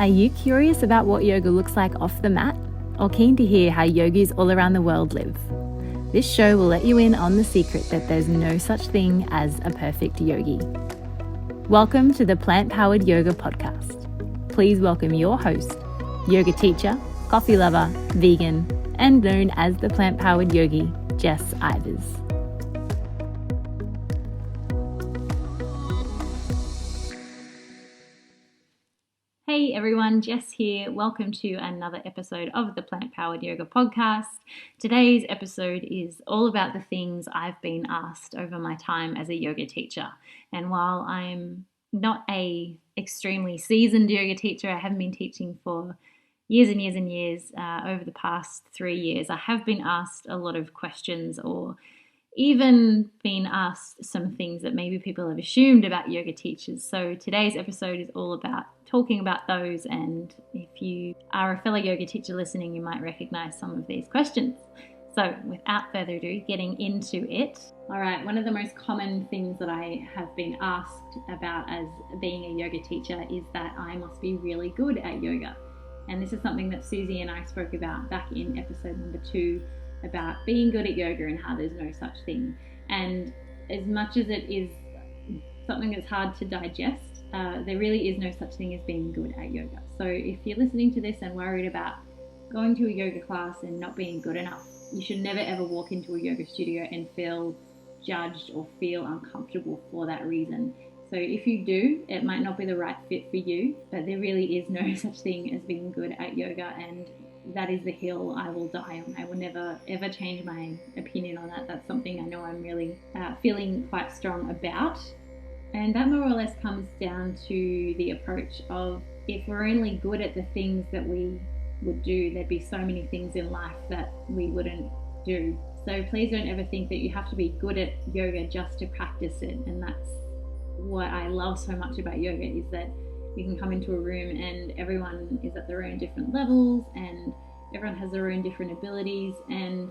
Are you curious about what yoga looks like off the mat, or keen to hear how yogis all around the world live? This show will let you in on the secret that there's no such thing as a perfect yogi. Welcome to the Plant-Powered Yoga Podcast. Please welcome your host, yoga teacher, coffee lover, vegan, and known as the Plant-Powered Yogi, Jess Ivers. Hey everyone, Jess here. Welcome to another episode of the Plant-Powered Yoga Podcast. Today's episode is all about the things I've been asked over my time as a yoga teacher. And while I'm not a extremely seasoned yoga teacher, I haven't been teaching for years and years and years. Over the past 3 years, I have been asked a lot of questions, or even been asked some things that maybe people have assumed about yoga teachers. So today's episode is all about talking about those, and if you are a fellow yoga teacher listening, you might recognize some of these questions. So without further ado, getting into it. All right, one of the most common things that I have been asked about as being a yoga teacher is that I must be really good at yoga. And this is something that Susie and I spoke about back in episode number 2, about being good at yoga and how there's no such thing. And as much as it is something that's hard to digest, there really is no such thing as being good at yoga. So if you're listening to this and worried about going to a yoga class and not being good enough, you should never ever walk into a yoga studio and feel judged or feel uncomfortable for that reason. So if you do, it might not be the right fit for you, but there really is no such thing as being good at yoga, and that is the hill I will die on. I will never ever change my opinion on that. That's something I know I'm really feeling quite strong about. And that more or less comes down to the approach of, if we're only good at the things that we would do, there'd be so many things in life that we wouldn't do. So please don't ever think that you have to be good at yoga just to practice it. And that's what I love so much about yoga, is that you can come into a room and everyone is at their own different levels and everyone has their own different abilities, and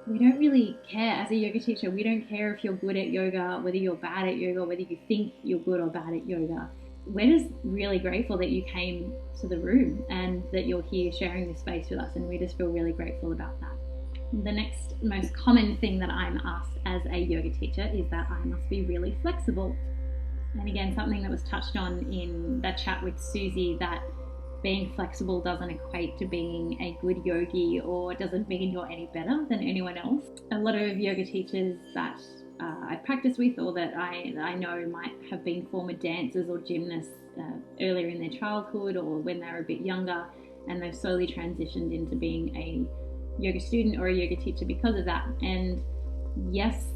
we don't really care. As a yoga teacher, we don't care if you're good at yoga, whether you're bad at yoga, whether you think you're good or bad at yoga. We're just really grateful that you came to the room and that you're here sharing this space with us, and we just feel really grateful about that. The next most common thing that I'm asked as a yoga teacher is that I must be really flexible. And again, something that was touched on in that chat with Susie, that being flexible doesn't equate to being a good yogi, or doesn't mean you're any better than anyone else. A lot of yoga teachers that I practice with, or that I know might have been former dancers or gymnasts earlier in their childhood or when they were a bit younger, and they've slowly transitioned into being a yoga student or a yoga teacher because of that. And yes,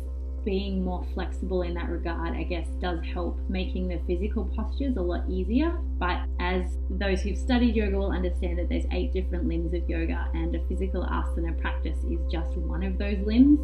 being more flexible in that regard, I guess, does help making the physical postures a lot easier. But as those who've studied yoga will understand, that there's 8 different limbs of yoga, and a physical asana practice is just one of those limbs.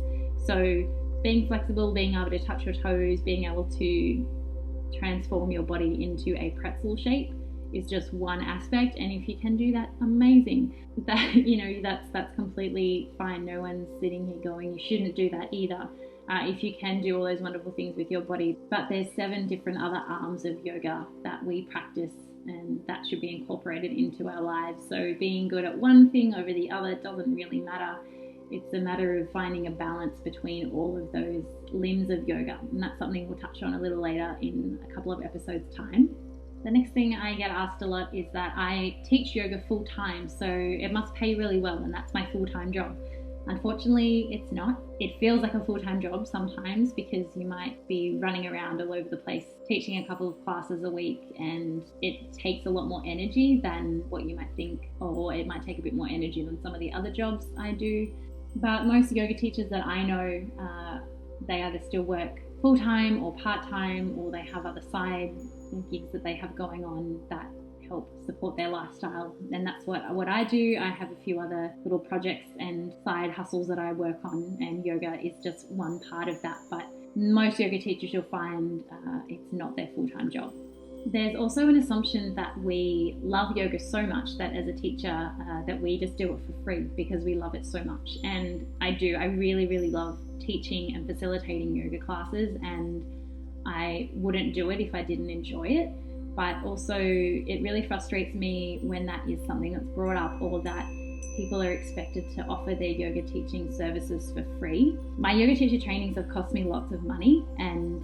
So being flexible, being able to touch your toes, being able to transform your body into a pretzel shape is just one aspect. And if you can do that, amazing. That's completely fine. No one's sitting here going, you shouldn't do that either. If you can do all those wonderful things with your body. But there's 7 different other arms of yoga that we practice, and that should be incorporated into our lives. So being good at one thing over the other doesn't really matter. It's a matter of finding a balance between all of those limbs of yoga. And that's something we'll touch on a little later in a couple of episodes' time. The next thing I get asked a lot is that I teach yoga full time, so it must pay really well, and that's my full-time job. Unfortunately, it's not. It feels like a full-time job sometimes, because you might be running around all over the place teaching a couple of classes a week, and it takes a lot more energy than what you might think, or it might take a bit more energy than some of the other jobs I do. But most yoga teachers that I know, they either still work full-time or part-time, or they have other side gigs that they have going on that help support their lifestyle. And that's what I do. I have a few other little projects and side hustles that I work on, and yoga is just one part of that. But most yoga teachers, you'll find it's not their full-time job. There's also an assumption that we love yoga so much that as a teacher that we just do it for free because we love it so much. And I do. I really, really love teaching and facilitating yoga classes, and I wouldn't do it if I didn't enjoy it. but also it really frustrates me when that is something that's brought up, or that people are expected to offer their yoga teaching services for free. My yoga teacher trainings have cost me lots of money, and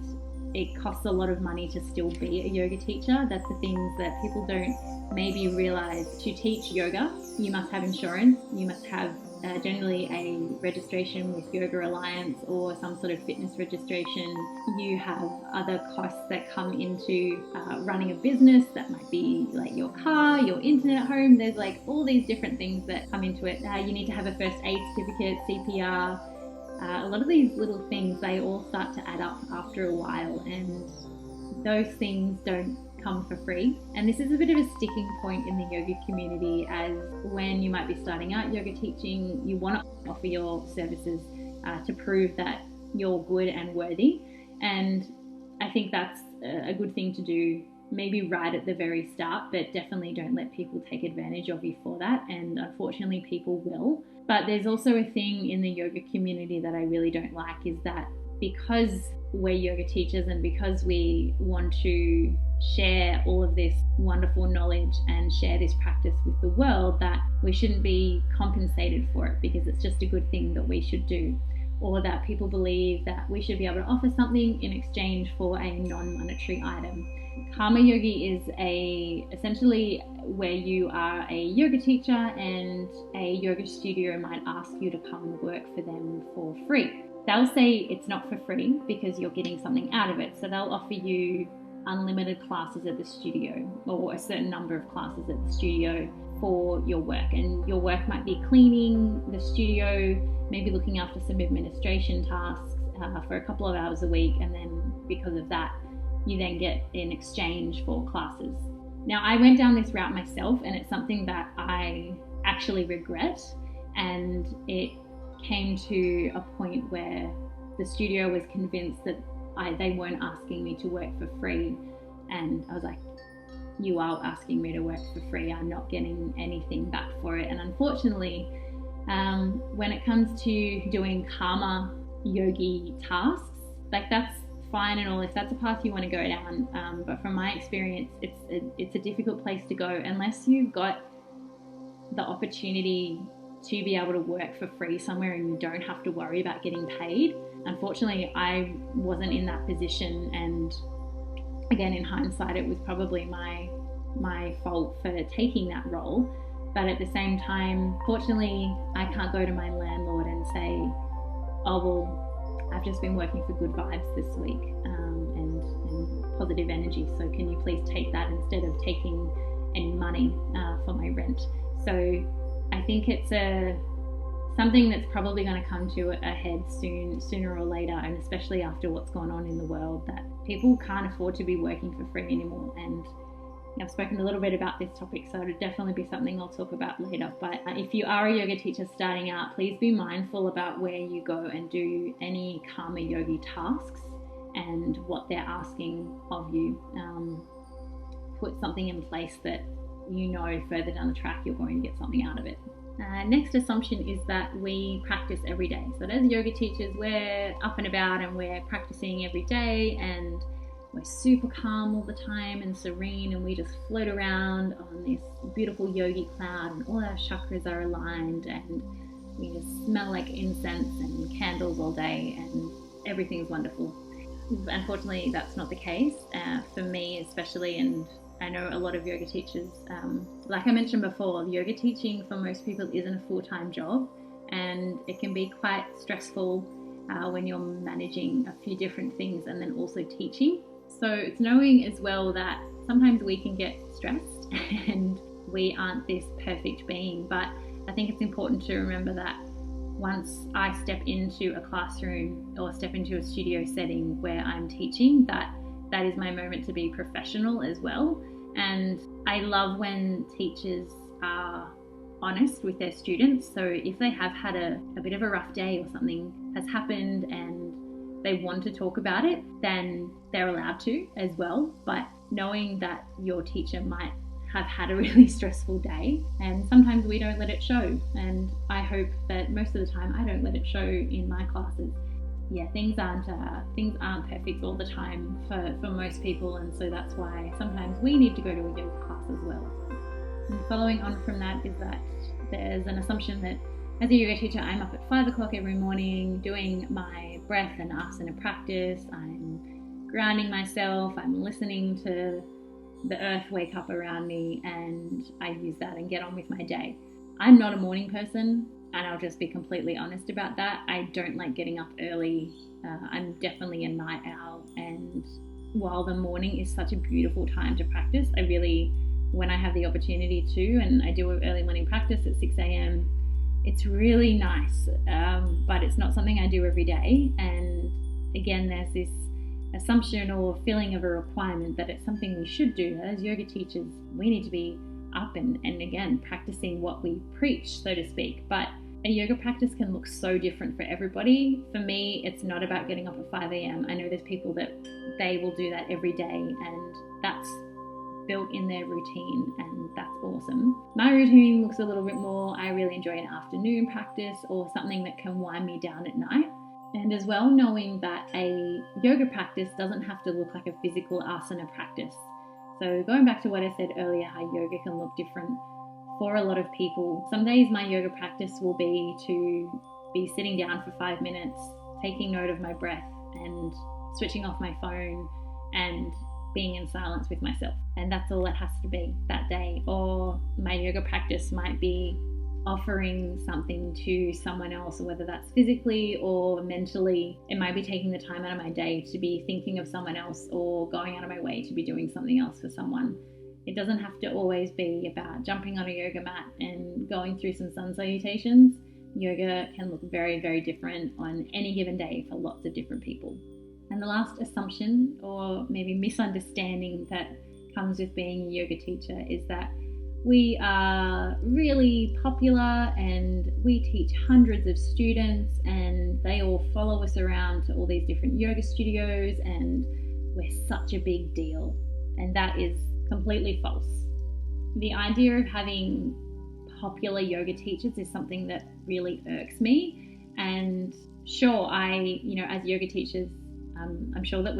it costs a lot of money to still be a yoga teacher. That's the things that people don't maybe realize. To teach yoga, you must have insurance, you must have generally a registration with Yoga Alliance or some sort of fitness registration. You have other costs that come into running a business. That might be like your car, your internet at home. There's like all these different things that come into it. You need to have a first aid certificate, CPR. A lot of these little things, they all start to add up after a while, and those things don't come for free. And this is a bit of a sticking point in the yoga community, as when you might be starting out yoga teaching, you want to offer your services to prove that you're good and worthy. And I think that's a good thing to do, maybe right at the very start, but definitely don't let people take advantage of you for that. And unfortunately, people will. But there's also a thing in the yoga community that I really don't like, is that because we're yoga teachers and because we want to share all of this wonderful knowledge and share this practice with the world, that we shouldn't be compensated for it because it's just a good thing that we should do, or that people believe that we should be able to offer something in exchange for a non-monetary item. Karma Yogi is essentially where you are a yoga teacher and a yoga studio might ask you to come work for them for free. They'll say it's not for free because you're getting something out of it. So they'll offer you unlimited classes at the studio, or a certain number of classes at the studio for your work. And your work might be cleaning the studio, maybe looking after some administration tasks for a couple of hours a week. And then because of that, you then get in exchange for classes. Now, I went down this route myself, and it's something that I actually regret. And it came to a point where the studio was convinced that they weren't asking me to work for free. And I was like, you are asking me to work for free. I'm not getting anything back for it. And unfortunately, when it comes to doing karma yogi tasks, like that's fine and all if that's a path you want to go down. But from my experience, it's a difficult place to go unless you've got the opportunity to be able to work for free somewhere and you don't have to worry about getting paid. Unfortunately, I wasn't in that position, and again, in hindsight, it was probably my fault for taking that role. But at the same time, fortunately, I can't go to my landlord and say, oh, well, I've just been working for good vibes this week and positive energy, so can you please take that instead of taking any money for my rent? So I think it's something that's probably going to come to a head sooner or later, and especially after what's gone on in the world, that people can't afford to be working for free anymore. And I've spoken a little bit about this topic, so it'll definitely be something I'll talk about later. But if you are a yoga teacher starting out, please be mindful about where you go and do any karma yogi tasks and what they're asking of you. Put something in place that you know further down the track you're going to get something out of it. Next assumption is that we practice every day. So as yoga teachers, we're up and about and we're practicing every day, and we're super calm all the time and serene, and we just float around on this beautiful yogi cloud, and all our chakras are aligned, and we just smell like incense and candles all day, and everything's wonderful. Unfortunately, that's not the case for me especially, and I know a lot of yoga teachers, like I mentioned before, yoga teaching for most people isn't a full-time job, and it can be quite stressful when you're managing a few different things and then also teaching. So it's knowing as well that sometimes we can get stressed and we aren't this perfect being, but I think it's important to remember that once I step into a classroom or step into a studio setting where I'm teaching, that is my moment to be professional as well. And I love when teachers are honest with their students. So if they have had a bit of a rough day or something has happened and they want to talk about it, then they're allowed to as well. But knowing that your teacher might have had a really stressful day, and sometimes we don't let it show. And I hope that most of the time I don't let it show in my classes. yeah, things aren't perfect all the time for most people, and so that's why sometimes we need to go to a yoga class as well. And following on from that is that there's an assumption that as a yoga teacher, I'm up at 5 o'clock every morning doing my breath and asana practice. I'm grounding myself. I'm listening to the earth wake up around me, and I use that and get on with my day. I'm not a morning person, and I'll just be completely honest about that. I don't like getting up early. I'm definitely a night owl, and while the morning is such a beautiful time to practice, when I have the opportunity to, and I do an early morning practice at 6 a.m., it's really nice, but it's not something I do every day. And again, there's this assumption or feeling of a requirement that it's something we should do. As yoga teachers, we need to be up and again practicing what we preach, so to speak. But a yoga practice can look so different for everybody. For me, it's not about getting up at 5 a.m. I know there's people that they will do that every day, and that's built in their routine, and that's awesome. My routine looks a little bit more, I really enjoy an afternoon practice or something that can wind me down at night. And as well, knowing that a yoga practice doesn't have to look like a physical asana practice. So going back to what I said earlier, how yoga can look different for a lot of people. Some days my yoga practice will be to be sitting down for 5 minutes, taking note of my breath and switching off my phone and being in silence with myself. And that's all it has to be that day. Or my yoga practice might be offering something to someone else, whether that's physically or mentally. It might be taking the time out of my day to be thinking of someone else or going out of my way to be doing something else for someone. It doesn't have to always be about jumping on a yoga mat and going through some sun salutations. Yoga can look very, very different on any given day for lots of different people. And the last assumption or maybe misunderstanding that comes with being a yoga teacher is that we are really popular and we teach hundreds of students and they all follow us around to all these different yoga studios and we're such a big deal. And that is completely false. The idea of having popular yoga teachers is something that really irks me. And sure, as yoga teachers, I'm sure that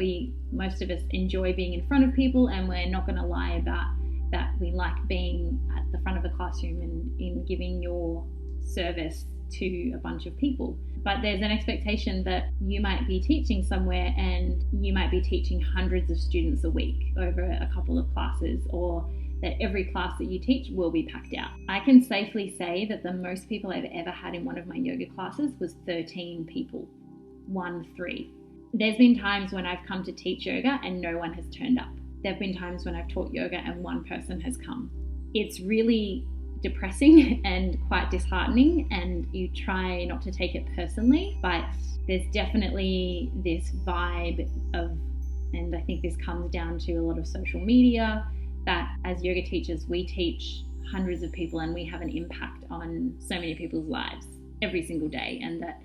most of us enjoy being in front of people, and we're not going to lie about that. We like being at the front of the classroom and in giving your service to a bunch of people. But there's an expectation that you might be teaching somewhere and you might be teaching hundreds of students a week over a couple of classes, or that every class that you teach will be packed out. I can safely say that the most people I've ever had in one of my yoga classes was 13 people. 13. There's been times when I've come to teach yoga and no one has turned up. There have been times when I've taught yoga and one person has come. It's really depressing and quite disheartening, and you try not to take it personally, but there's definitely this vibe of, and I think this comes down to a lot of social media, that as yoga teachers we teach hundreds of people and we have an impact on so many people's lives every single day, and that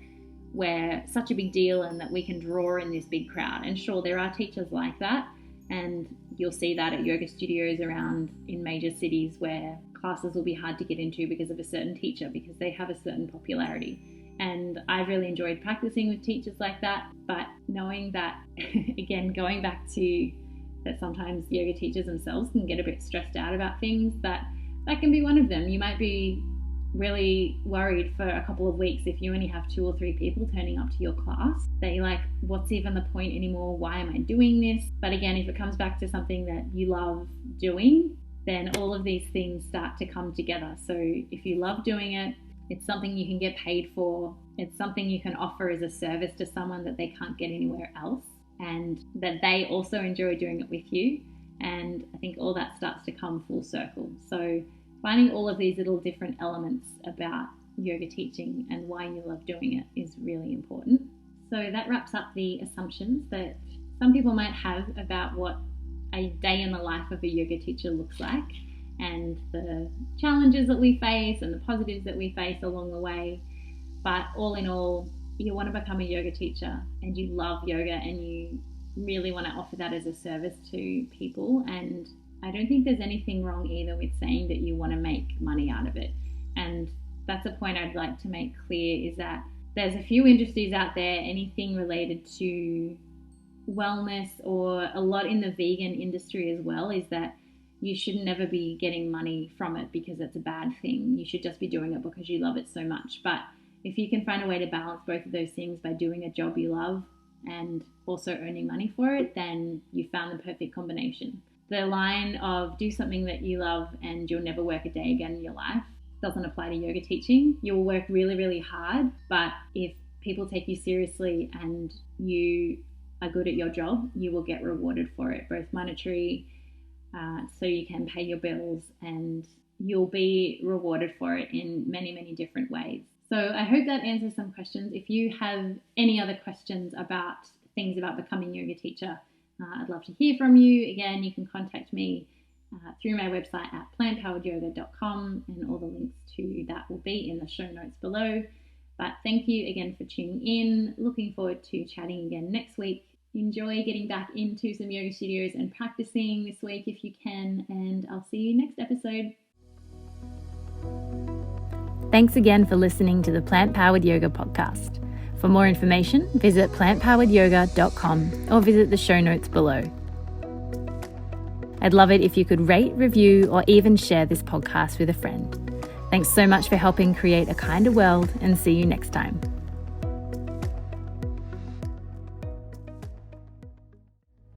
we're such a big deal and that we can draw in this big crowd. And sure, there are teachers like that, and you'll see that at yoga studios around in major cities where classes will be hard to get into because of a certain teacher, because they have a certain popularity. And I've really enjoyed practicing with teachers like that, but knowing that, again, going back to that sometimes yoga teachers themselves can get a bit stressed out about things, that can be one of them. You might be really worried for a couple of weeks if you only have 2 or 3 people turning up to your class, that you're like, what's even the point anymore? Why am I doing this? But again, if it comes back to something that you love doing, then all of these things start to come together. So if you love doing it, it's something you can get paid for. It's something you can offer as a service to someone that they can't get anywhere else, and that they also enjoy doing it with you. And I think all that starts to come full circle. So finding all of these little different elements about yoga teaching and why you love doing it is really important. So that wraps up the assumptions that some people might have about what a day in the life of a yoga teacher looks like, and the challenges that we face and the positives that we face along the way. But all in all, you want to become a yoga teacher and you love yoga and you really want to offer that as a service to people. And I don't think there's anything wrong either with saying that you want to make money out of it. And that's a point I'd like to make clear, is that there's a few industries out there, anything related to wellness, or a lot in the vegan industry as well, is that you should never be getting money from it because it's a bad thing. You should just be doing it because you love it so much. But if you can find a way to balance both of those things by doing a job you love and also earning money for it, then you found the perfect combination. The line of do something that you love and you'll never work a day again in your life doesn't apply to yoga teaching. You'll work really, really hard, but if people take you seriously and you are good at your job, you will get rewarded for it, both monetary, so you can pay your bills, and you'll be rewarded for it in many, many different ways. So I hope that answers some questions. If you have any other questions about things about becoming a yoga teacher, I'd love to hear from you. Again, you can contact me through my website at plantpoweredyoga.com, and all the links to that will be in the show notes below. But thank you again for tuning in. Looking forward to chatting again next week. Enjoy getting back into some yoga studios and practicing this week if you can, and I'll see you next episode. Thanks again for listening to the Plant Powered Yoga podcast. For more information, visit plantpoweredyoga.com or visit the show notes below. I'd love it if you could rate, review, or even share this podcast with a friend. Thanks so much for helping create a kinder world, and see you next time.